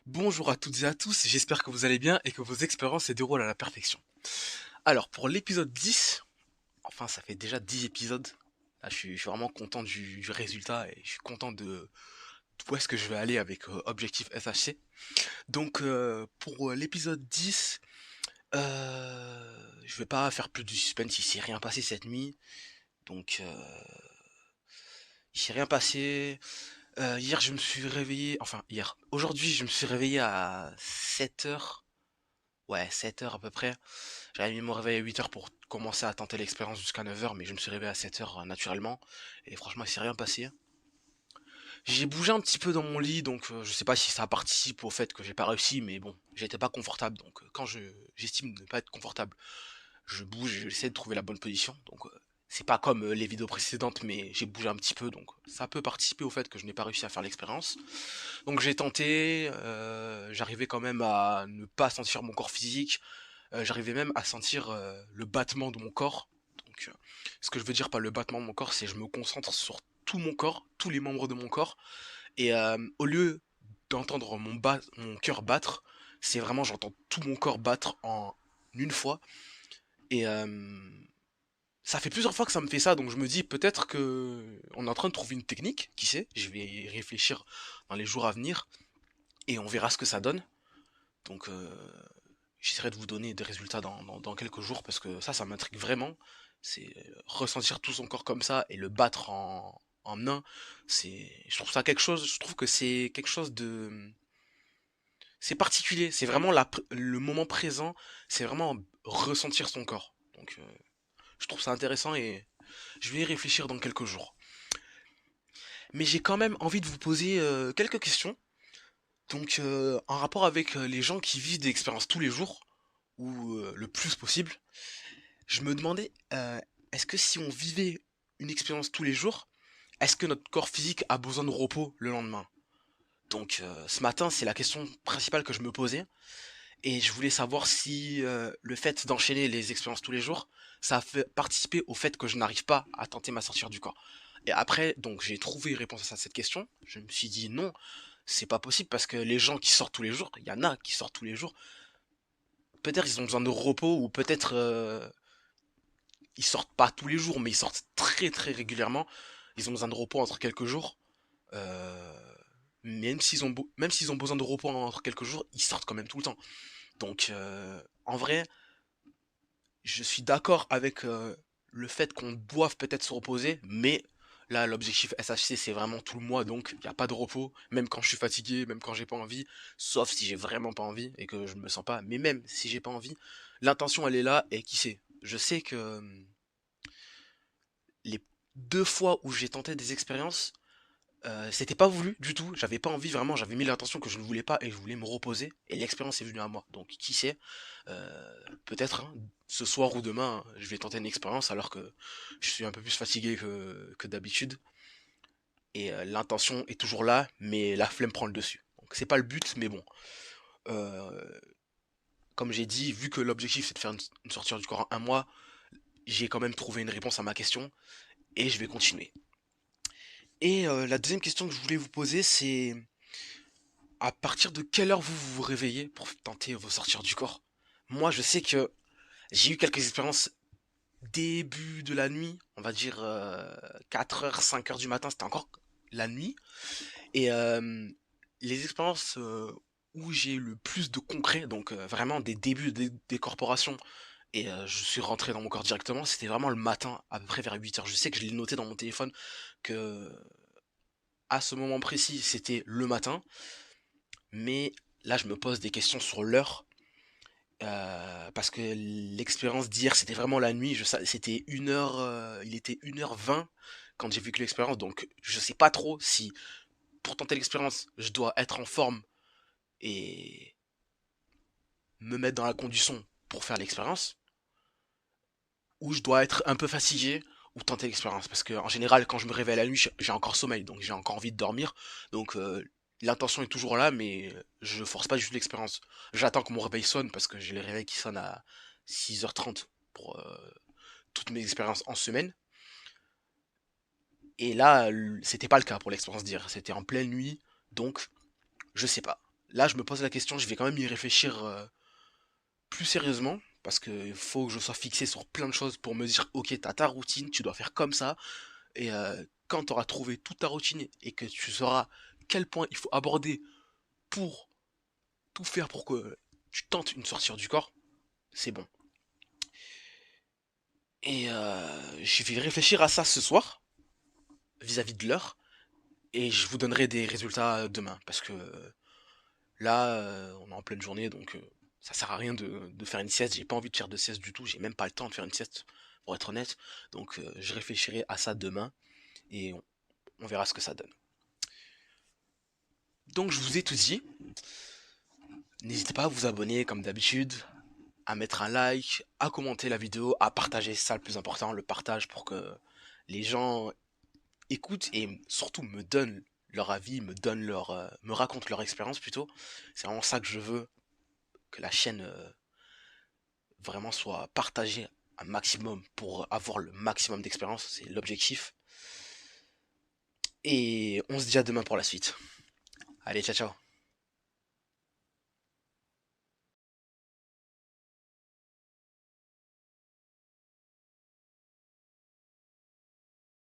Bonjour à toutes et à tous, j'espère que vous allez bien et que vos expériences se déroulent à la perfection. Alors, pour l'épisode 10, enfin ça fait déjà 10 épisodes, là je suis vraiment content du résultat et je suis content de où est-ce que je vais aller avec Objectif SHC. Donc pour l'épisode 10, je vais pas faire plus de suspense, il s'est rien passé cette nuit, donc il s'est rien passé. Hier je me suis réveillé, enfin hier, aujourd'hui je me suis réveillé à 7 heures. Ouais, 7 heures à peu près. J'avais mis mon réveil à 8 heures pour commencer à tenter l'expérience jusqu'à 9 heures, mais je me suis réveillé à 7 heures naturellement. Et franchement, il s'est rien passé. J'ai bougé un petit peu dans mon lit, donc je sais pas si ça participe au fait que j'ai pas réussi, mais bon, j'étais pas confortable. Donc quand j'estime ne pas être confortable, je bouge, j'essaie de trouver la bonne position. Donc c'est pas comme les vidéos précédentes, mais j'ai bougé un petit peu, donc ça peut participer au fait que je n'ai pas réussi à faire l'expérience. Donc j'ai tenté, j'arrivais quand même à ne pas sentir mon corps physique. J'arrivais même à sentir le battement de mon corps. Donc, ce que je veux dire par le battement de mon corps, c'est que je me concentre sur tout mon corps, tous les membres de mon corps, et au lieu d'entendre mon cœur battre, c'est vraiment j'entends tout mon corps battre en une fois. Et ça fait plusieurs fois que ça me fait ça, donc je me dis peut-être que on est en train de trouver une technique, qui sait, je vais y réfléchir dans les jours à venir, et on verra ce que ça donne. Donc j'essaierai de vous donner des résultats dans quelques jours parce que ça m'intrigue vraiment. C'est ressentir tout son corps comme ça et le battre en un. Je trouve ça quelque chose, je trouve que c'est quelque chose de, c'est particulier. C'est vraiment le moment présent. C'est vraiment ressentir son corps. Donc, je trouve ça intéressant et je vais y réfléchir dans quelques jours. Mais j'ai quand même envie de vous poser quelques questions. Donc, en rapport avec les gens qui vivent des expériences tous les jours ou le plus possible. Je me demandais, est-ce que si on vivait une expérience tous les jours, est-ce que notre corps physique a besoin de repos le lendemain? Donc ce matin, c'est la question principale que je me posais, et je voulais savoir si le fait d'enchaîner les expériences tous les jours, ça a fait participer au fait que je n'arrive pas à tenter ma sortie du corps. Et après, donc j'ai trouvé une réponse à cette question. Je me suis dit non, c'est pas possible parce que les gens qui sortent tous les jours, il y en a qui sortent tous les jours, peut-être ils ont besoin de repos ou peut-être ils sortent pas tous les jours, mais ils sortent très très régulièrement. Ils ont besoin de repos entre quelques jours. Euh, même s'ils ont besoin de repos entre quelques jours, ils sortent quand même tout le temps. Donc, en vrai, je suis d'accord avec le fait qu'on doive peut-être se reposer, mais là, l'objectif SHC, c'est vraiment tout le mois, donc il n'y a pas de repos, même quand je suis fatigué, même quand j'ai pas envie, sauf si j'ai vraiment pas envie et que je me sens pas. Mais même si j'ai pas envie, l'intention, elle est là, et qui sait. Je sais que les 2 fois où j'ai tenté des expériences, c'était pas voulu du tout, j'avais pas envie vraiment, j'avais mis l'intention que je ne voulais pas et je voulais me reposer et l'expérience est venue à moi. Donc qui sait, peut-être hein, ce soir ou demain, je vais tenter une expérience alors que je suis un peu plus fatigué que d'habitude et l'intention est toujours là, mais la flemme prend le dessus. Donc c'est pas le but, mais bon. Euh, Comme j'ai dit, vu que l'objectif c'est de faire une sortie du corps en un mois, j'ai quand même trouvé une réponse à ma question et je vais continuer. Et la deuxième question que je voulais vous poser, c'est à partir de quelle heure vous vous réveillez pour tenter vos sortir du corps? Moi, je sais que j'ai eu quelques expériences début de la nuit, on va dire 4 heures, 5 heures du matin, c'était encore la nuit. Et les expériences où j'ai eu le plus de concret, donc vraiment des débuts des corporations, et je suis rentré dans mon corps directement, c'était vraiment le matin, à peu près vers 8 heures. Je sais que je l'ai noté dans mon téléphone que à ce moment précis, c'était le matin. Mais là, je me pose des questions sur l'heure. Parce que l'expérience d'hier, c'était vraiment la nuit. C'était 1 heure, il était 1h20 quand j'ai vécu l'expérience. Donc, je sais pas trop si, pour tenter l'expérience, je dois être en forme et me mettre dans la condition pour faire l'expérience, ou je dois être un peu fatigué ou tenter l'expérience. Parce que, en général, quand je me réveille la nuit, j'ai encore sommeil, donc j'ai encore envie de dormir. Donc, l'intention est toujours là, mais je force pas du tout l'expérience. J'attends que mon réveil sonne parce que j'ai le réveil qui sonne à 6h30 pour toutes mes expériences en semaine. Et là, c'était pas le cas pour l'expérience d'hier. C'était en pleine nuit, donc je sais pas. Là, je me pose la question, je vais quand même y réfléchir plus sérieusement, parce que faut que je sois fixé sur plein de choses pour me dire, ok, t'as ta routine, tu dois faire comme ça, et quand tu auras trouvé toute ta routine et que tu sauras quel point il faut aborder pour tout faire pour que tu tentes une sortie du corps, c'est bon. Et je vais réfléchir à ça ce soir, vis-à-vis de l'heure, et je vous donnerai des résultats demain, parce que là, on est en pleine journée, donc ça sert à rien de faire une sieste. J'ai pas envie de faire de sieste du tout. J'ai même pas le temps de faire une sieste, pour être honnête. Donc je réfléchirai à ça demain et on verra ce que ça donne. Donc je vous ai tout dit. N'hésitez pas à vous abonner comme d'habitude, à mettre un like, à commenter la vidéo, à partager. C'est ça le plus important, le partage pour que les gens écoutent et surtout me donnent leur avis, me racontent leur expérience plutôt. C'est vraiment ça que je veux, que la chaîne vraiment soit partagé un maximum pour avoir le maximum d'expérience, c'est l'objectif. Et on se dit à demain pour la suite. Allez, ciao ciao.